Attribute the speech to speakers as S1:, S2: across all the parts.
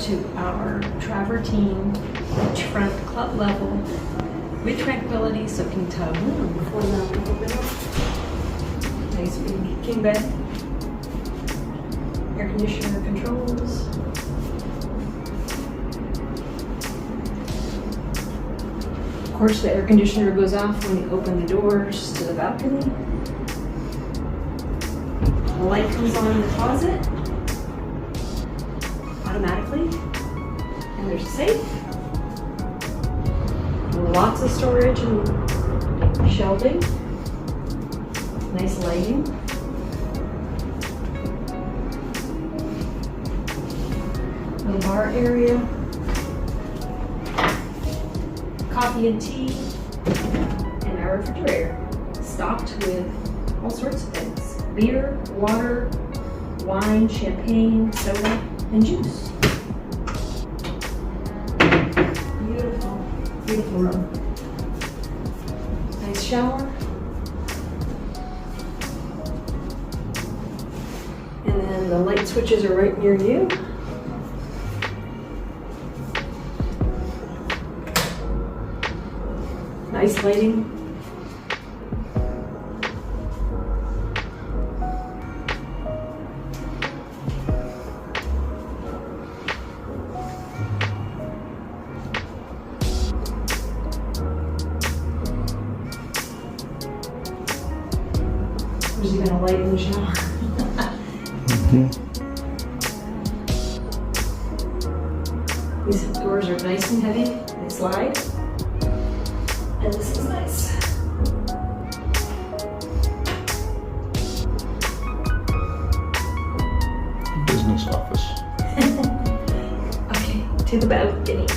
S1: to our Travertine Beachfront club level with Tranquility Soaking Tub. Nice big king bed. Air conditioner controls. Of course, the air conditioner goes off when you open the doors to the balcony. The light comes on in the closet automatically. And there's a safe. Lots of storage and shelving. Nice lighting. Little bar area. Coffee and tea. And our refrigerator. Stocked with all sorts of things. Beer, water, wine, champagne, soda, and juice. Beautiful, beautiful room. Nice shower. And then the light switches are right near you. Nice lighting. There's even a light in the shower. These doors are nice and heavy. They slide. And this is nice.
S2: Business office.
S1: Okay, to the balcony,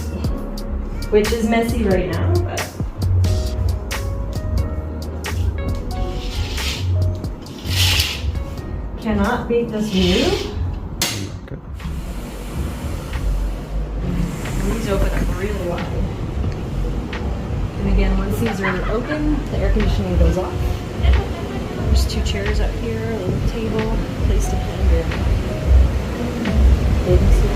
S1: which is messy right now, but cannot beat this view.
S2: Okay.
S1: These open up really wide. And again, once these are open, the air conditioning goes off. There's two chairs up here, a little table, place to hang your bathing suit.